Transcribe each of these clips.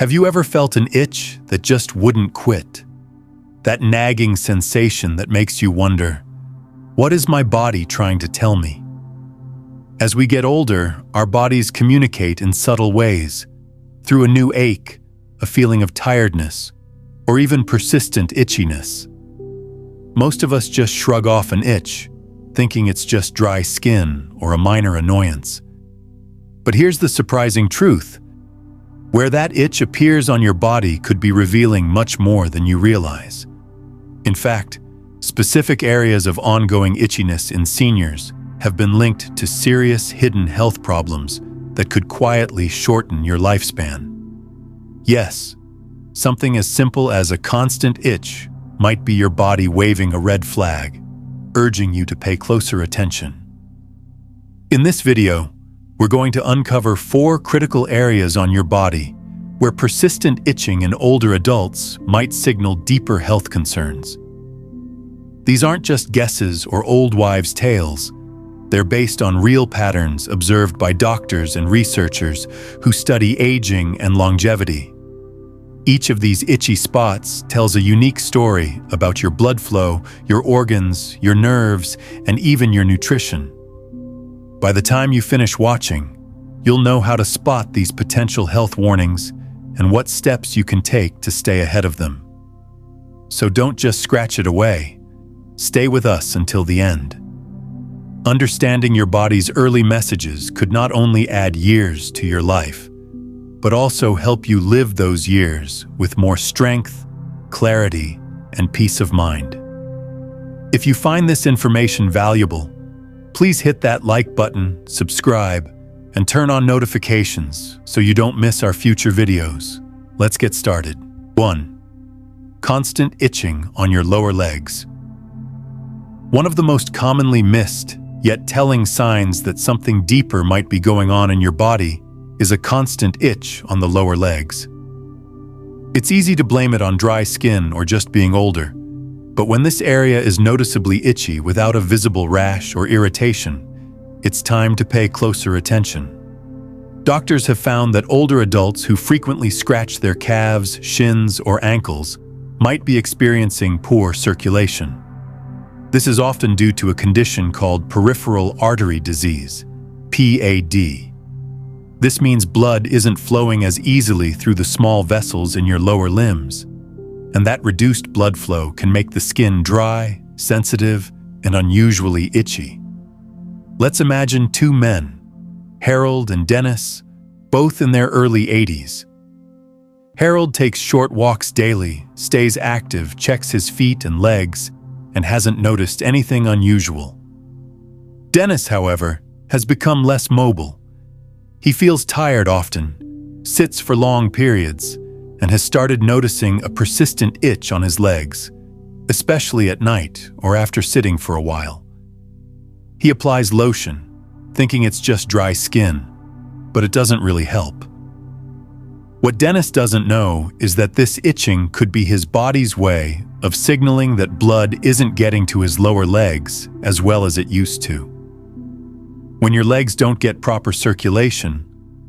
Have you ever felt an itch that just wouldn't quit? That nagging sensation that makes you wonder, what is my body trying to tell me? As we get older, our bodies communicate in subtle ways, through a new ache, a feeling of tiredness, or even persistent itchiness. Most of us just shrug off an itch, thinking it's just dry skin or a minor annoyance. But here's the surprising truth. Where that itch appears on your body could be revealing much more than you realize. In fact, specific areas of ongoing itchiness in seniors have been linked to serious hidden health problems that could quietly shorten your lifespan. Yes, something as simple as a constant itch might be your body waving a red flag, urging you to pay closer attention. In this video, we're going to uncover 4 critical areas on your body where persistent itching in older adults might signal deeper health concerns. These aren't just guesses or old wives' tales. They're based on real patterns observed by doctors and researchers who study aging and longevity. Each of these itchy spots tells a unique story about your blood flow, your organs, your nerves, and even your nutrition. By the time you finish watching, you'll know how to spot these potential health warnings and what steps you can take to stay ahead of them. So don't just scratch it away. Stay with us until the end. Understanding your body's early messages could not only add years to your life, but also help you live those years with more strength, clarity, and peace of mind. If you find this information valuable, please hit that like button, subscribe, and turn on notifications so you don't miss our future videos. Let's get started. 1. Constant itching on your lower legs. One of the most commonly missed, yet telling signs that something deeper might be going on in your body is a constant itch on the lower legs. It's easy to blame it on dry skin or just being older, but when this area is noticeably itchy without a visible rash or irritation, it's time to pay closer attention. Doctors have found that older adults who frequently scratch their calves, shins, or ankles might be experiencing poor circulation. This is often due to a condition called peripheral artery disease, PAD. This means blood isn't flowing as easily through the small vessels in your lower limbs, and that reduced blood flow can make the skin dry, sensitive, and unusually itchy. Let's imagine 2 men, Harold and Dennis, both in their early 80s. Harold takes short walks daily, stays active, checks his feet and legs, and hasn't noticed anything unusual. Dennis, however, has become less mobile. He feels tired often, sits for long periods, and has started noticing a persistent itch on his legs, especially at night or after sitting for a while. He applies lotion, thinking it's just dry skin, but it doesn't really help. What Dennis doesn't know is that this itching could be his body's way of signaling that blood isn't getting to his lower legs as well as it used to. When your legs don't get proper circulation,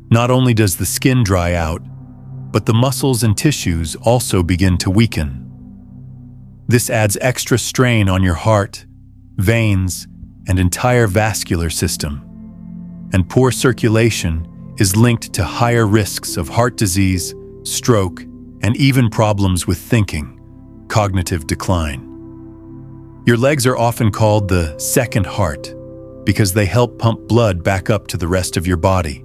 not only does the skin dry out, but the muscles and tissues also begin to weaken. This adds extra strain on your heart, veins, and entire vascular system. And poor circulation is linked to higher risks of heart disease, stroke, and even problems with thinking, cognitive decline. Your legs are often called the second heart because they help pump blood back up to the rest of your body.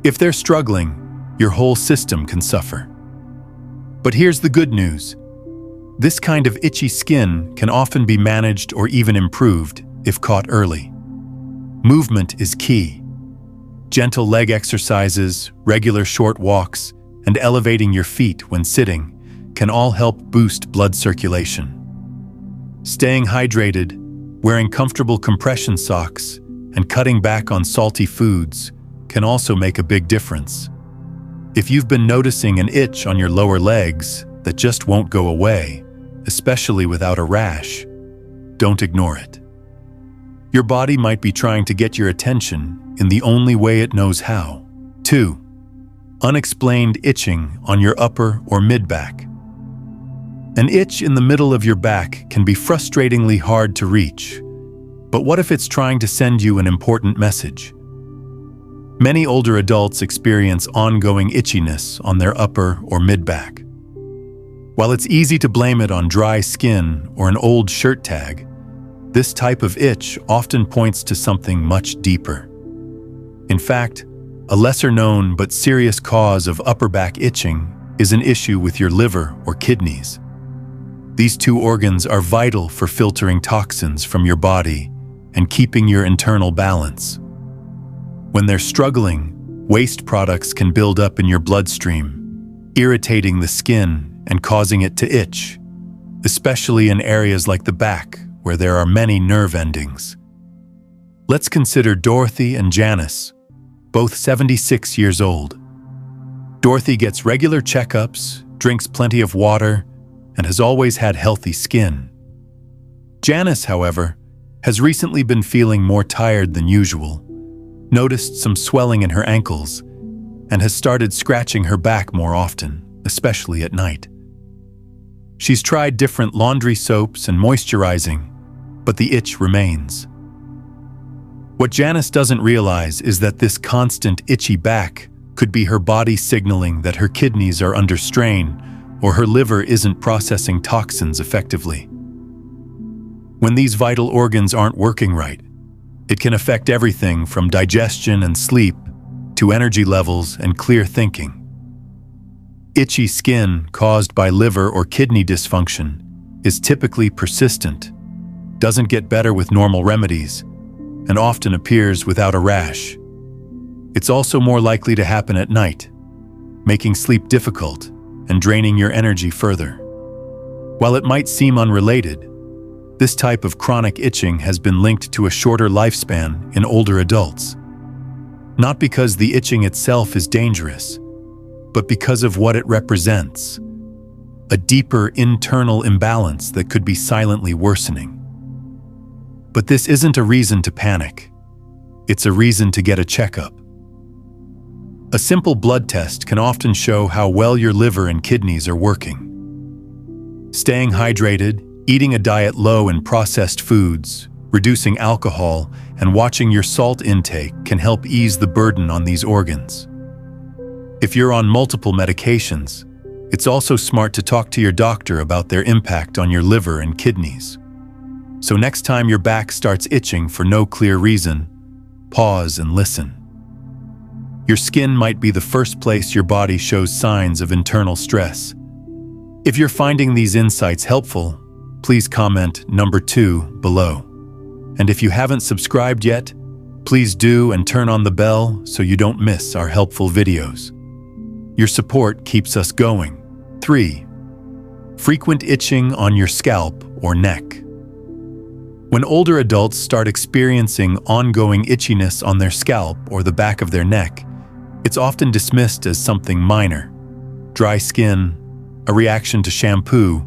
If they're struggling, your whole system can suffer. But here's the good news. This kind of itchy skin can often be managed or even improved if caught early. Movement is key. Gentle leg exercises, regular short walks, and elevating your feet when sitting can all help boost blood circulation. Staying hydrated, wearing comfortable compression socks, and cutting back on salty foods can also make a big difference. If you've been noticing an itch on your lower legs that just won't go away, especially without a rash, don't ignore it. Your body might be trying to get your attention in the only way it knows how. 2. unexplained itching on your upper or mid-back. An itch in the middle of your back can be frustratingly hard to reach. But what if it's trying to send you an important message? Many older adults experience ongoing itchiness on their upper or mid-back. While it's easy to blame it on dry skin or an old shirt tag, this type of itch often points to something much deeper. In fact, a lesser-known but serious cause of upper back itching is an issue with your liver or kidneys. These two organs are vital for filtering toxins from your body and keeping your internal balance. When they're struggling, waste products can build up in your bloodstream, irritating the skin and causing it to itch, especially in areas like the back, where there are many nerve endings. Let's consider Dorothy and Janice, both 76 years old. Dorothy gets regular checkups, drinks plenty of water, and has always had healthy skin. Janice, however, has recently been feeling more tired than usual, noticed some swelling in her ankles, and has started scratching her back more often, especially at night. She's tried different laundry soaps and moisturizing, but the itch remains. What Janice doesn't realize is that this constant itchy back could be her body signaling that her kidneys are under strain or her liver isn't processing toxins effectively. When these vital organs aren't working right, it can affect everything from digestion and sleep to energy levels and clear thinking. Itchy skin caused by liver or kidney dysfunction is typically persistent, doesn't get better with normal remedies, and often appears without a rash. It's also more likely to happen at night, making sleep difficult and draining your energy further. While it might seem unrelated, this type of chronic itching has been linked to a shorter lifespan in older adults. Not because the itching itself is dangerous, but because of what it represents, a deeper internal imbalance that could be silently worsening. But this isn't a reason to panic. It's a reason to get a checkup. A simple blood test can often show how well your liver and kidneys are working. Staying hydrated, eating a diet low in processed foods, reducing alcohol, and watching your salt intake can help ease the burden on these organs. If you're on multiple medications, it's also smart to talk to your doctor about their impact on your liver and kidneys. So next time your back starts itching for no clear reason, pause and listen. Your skin might be the first place your body shows signs of internal stress. If you're finding these insights helpful, please comment number 2 below. And if you haven't subscribed yet, please do and turn on the bell so you don't miss our helpful videos. Your support keeps us going. 3. Frequent itching on your scalp or neck. When older adults start experiencing ongoing itchiness on their scalp or the back of their neck, it's often dismissed as something minor: dry skin, a reaction to shampoo,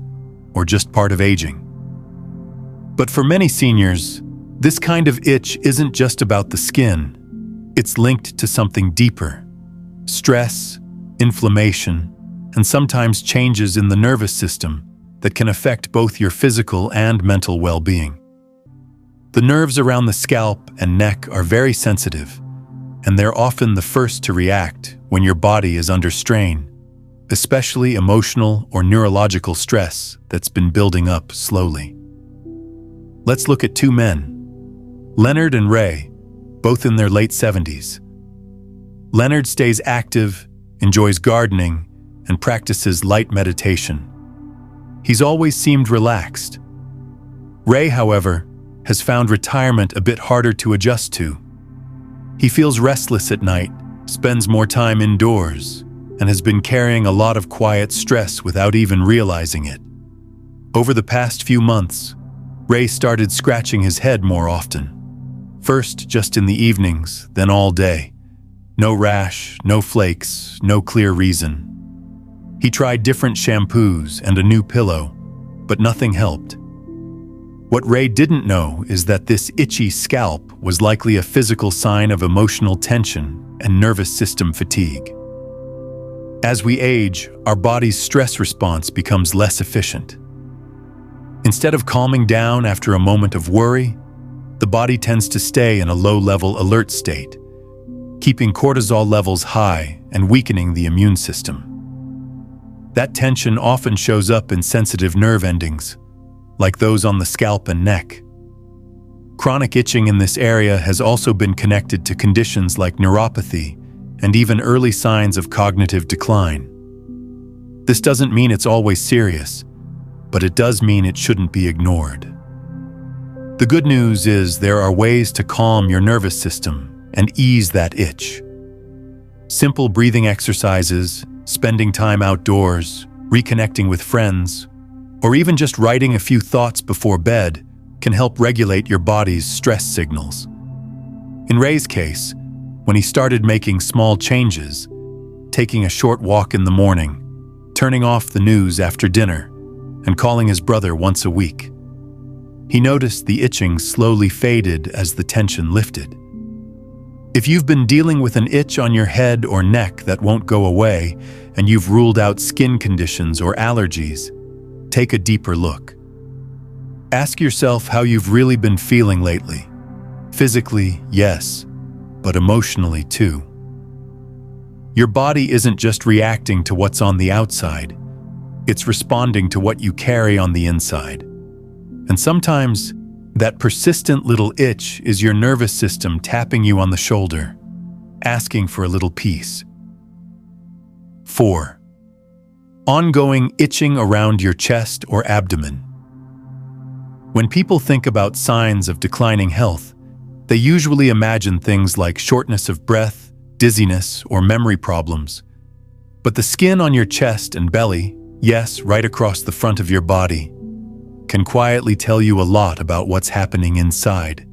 or just part of aging. But for many seniors, this kind of itch isn't just about the skin. It's linked to something deeper: stress, inflammation, and sometimes changes in the nervous system that can affect both your physical and mental well-being. The nerves around the scalp and neck are very sensitive, and they're often the first to react when your body is under strain, especially emotional or neurological stress that's been building up slowly. Let's look at 2 men, Leonard and Ray, both in their late 70s. Leonard stays active, enjoys gardening, and practices light meditation. He's always seemed relaxed. Ray, however, has found retirement a bit harder to adjust to. He feels restless at night, spends more time indoors, and has been carrying a lot of quiet stress without even realizing it. Over the past few months, Ray started scratching his head more often. First just in the evenings, then all day. No rash, no flakes, no clear reason. He tried different shampoos and a new pillow, but nothing helped. What Ray didn't know is that this itchy scalp was likely a physical sign of emotional tension and nervous system fatigue. As we age, our body's stress response becomes less efficient. Instead of calming down after a moment of worry, the body tends to stay in a low-level alert state, keeping cortisol levels high and weakening the immune system. That tension often shows up in sensitive nerve endings, like those on the scalp and neck. Chronic itching in this area has also been connected to conditions like neuropathy and even early signs of cognitive decline. This doesn't mean it's always serious, but it does mean it shouldn't be ignored. The good news is there are ways to calm your nervous system and ease that itch. Simple breathing exercises, spending time outdoors, reconnecting with friends, or even just writing a few thoughts before bed can help regulate your body's stress signals. In Ray's case, when he started making small changes, taking a short walk in the morning, turning off the news after dinner, and calling his brother once a week, he noticed the itching slowly faded as the tension lifted. If you've been dealing with an itch on your head or neck that won't go away, and you've ruled out skin conditions or allergies, take a deeper look. Ask yourself how you've really been feeling lately. Physically, yes, but emotionally too. Your body isn't just reacting to what's on the outside, it's responding to what you carry on the inside. And sometimes, that persistent little itch is your nervous system tapping you on the shoulder, asking for a little peace. 4. Ongoing itching around your chest or abdomen. When people think about signs of declining health, they usually imagine things like shortness of breath, dizziness, or memory problems. But the skin on your chest and belly, yes, right across the front of your body, can quietly tell you a lot about what's happening inside,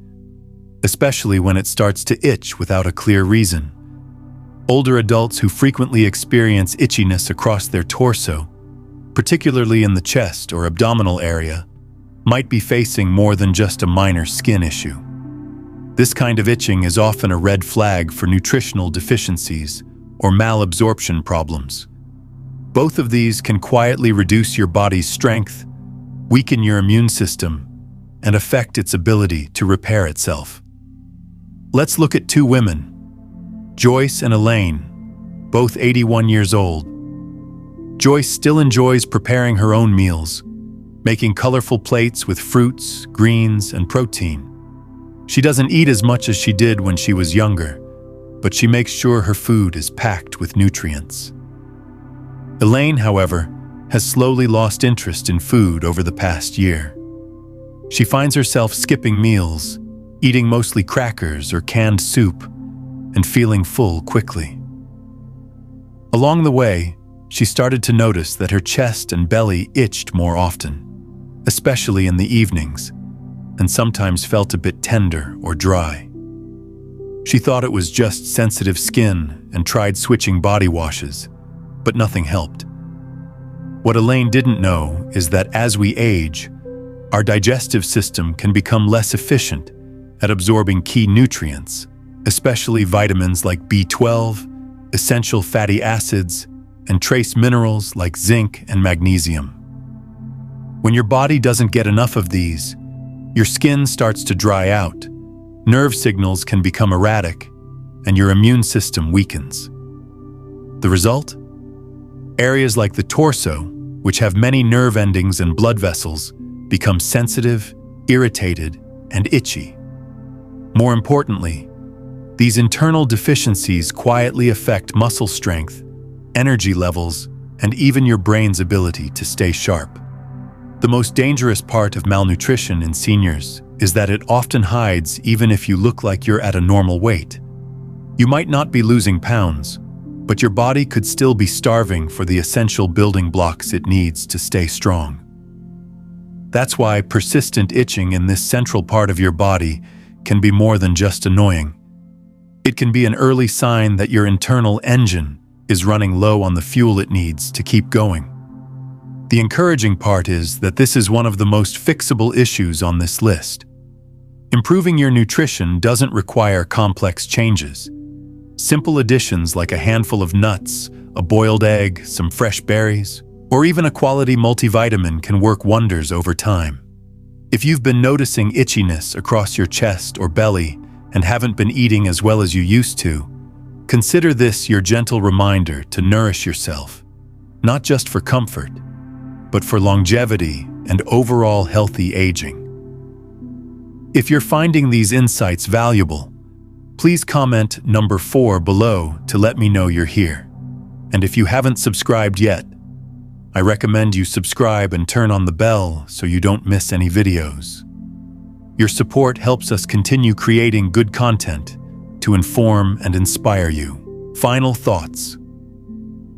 especially when it starts to itch without a clear reason. Older adults who frequently experience itchiness across their torso, particularly in the chest or abdominal area, might be facing more than just a minor skin issue. This kind of itching is often a red flag for nutritional deficiencies or malabsorption problems. Both of these can quietly reduce your body's strength, weaken your immune system, and affect its ability to repair itself. Let's look at two women, Joyce and Elaine, both 81 years old. Joyce still enjoys preparing her own meals, making colorful plates with fruits, greens, and protein. She doesn't eat as much as she did when she was younger, but she makes sure her food is packed with nutrients. Elaine, however, has slowly lost interest in food over the past year. She finds herself skipping meals, eating mostly crackers or canned soup, and feeling full quickly. Along the way, she started to notice that her chest and belly itched more often, especially in the evenings, and sometimes felt a bit tender or dry. She thought it was just sensitive skin and tried switching body washes, but nothing helped. What Elaine didn't know is that as we age, our digestive system can become less efficient at absorbing key nutrients, especially vitamins like B12, essential fatty acids, and trace minerals like zinc and magnesium. When your body doesn't get enough of these, your skin starts to dry out, nerve signals can become erratic, and your immune system weakens. The result? Areas like the torso, which have many nerve endings and blood vessels, become sensitive, irritated, and itchy. More importantly, these internal deficiencies quietly affect muscle strength, energy levels, and even your brain's ability to stay sharp. The most dangerous part of malnutrition in seniors is that it often hides even if you look like you're at a normal weight. You might not be losing pounds, but your body could still be starving for the essential building blocks it needs to stay strong. That's why persistent itching in this central part of your body can be more than just annoying. It can be an early sign that your internal engine is running low on the fuel it needs to keep going. The encouraging part is that this is one of the most fixable issues on this list. Improving your nutrition doesn't require complex changes. Simple additions like a handful of nuts, a boiled egg, some fresh berries, or even a quality multivitamin can work wonders over time. If you've been noticing itchiness across your chest or belly and haven't been eating as well as you used to, consider this your gentle reminder to nourish yourself, not just for comfort, but for longevity and overall healthy aging. If you're finding these insights valuable, please comment number 4 below to let me know you're here. And if you haven't subscribed yet, I recommend you subscribe and turn on the bell so you don't miss any videos. Your support helps us continue creating good content to inform and inspire you. Final thoughts.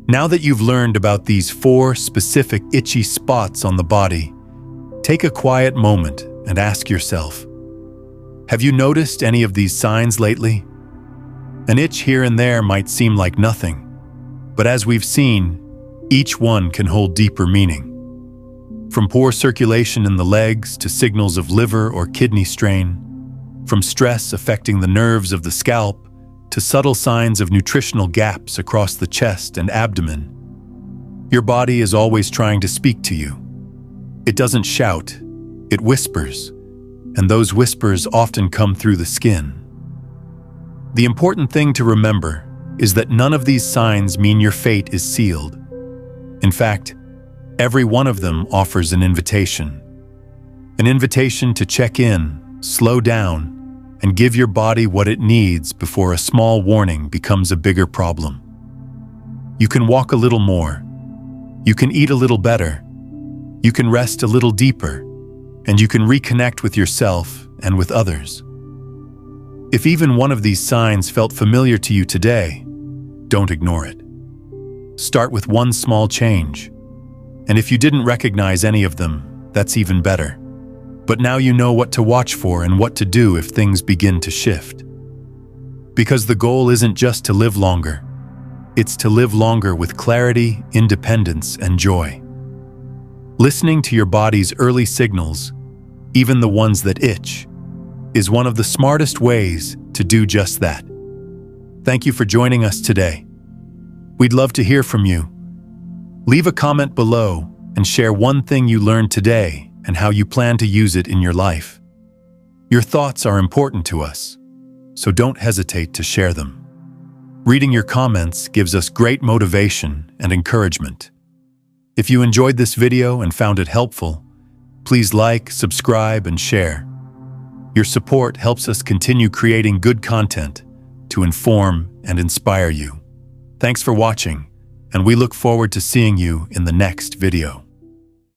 Now that you've learned about these 4 specific itchy spots on the body, take a quiet moment and ask yourself, have you noticed any of these signs lately? An itch here and there might seem like nothing, but as we've seen, each one can hold deeper meaning. From poor circulation in the legs to signals of liver or kidney strain, from stress affecting the nerves of the scalp to subtle signs of nutritional gaps across the chest and abdomen, your body is always trying to speak to you. It doesn't shout, it whispers, and those whispers often come through the skin. The important thing to remember is that none of these signs mean your fate is sealed. In fact, every one of them offers an invitation to check in, slow down, and give your body what it needs before a small warning becomes a bigger problem. You can walk a little more, you can eat a little better, you can rest a little deeper, and you can reconnect with yourself and with others. If even one of these signs felt familiar to you today, don't ignore it. Start with one small change. And if you didn't recognize any of them, that's even better. But now you know what to watch for and what to do if things begin to shift. Because the goal isn't just to live longer, it's to live longer with clarity, independence, and joy. Listening to your body's early signals, even the ones that itch, is one of the smartest ways to do just that. Thank you for joining us today. We'd love to hear from you. Leave a comment below and share one thing you learned today and how you plan to use it in your life. Your thoughts are important to us, so don't hesitate to share them. Reading your comments gives us great motivation and encouragement. If you enjoyed this video and found it helpful, please like, subscribe, and share. Your support helps us continue creating good content to inform and inspire you. Thanks for watching, and we look forward to seeing you in the next video.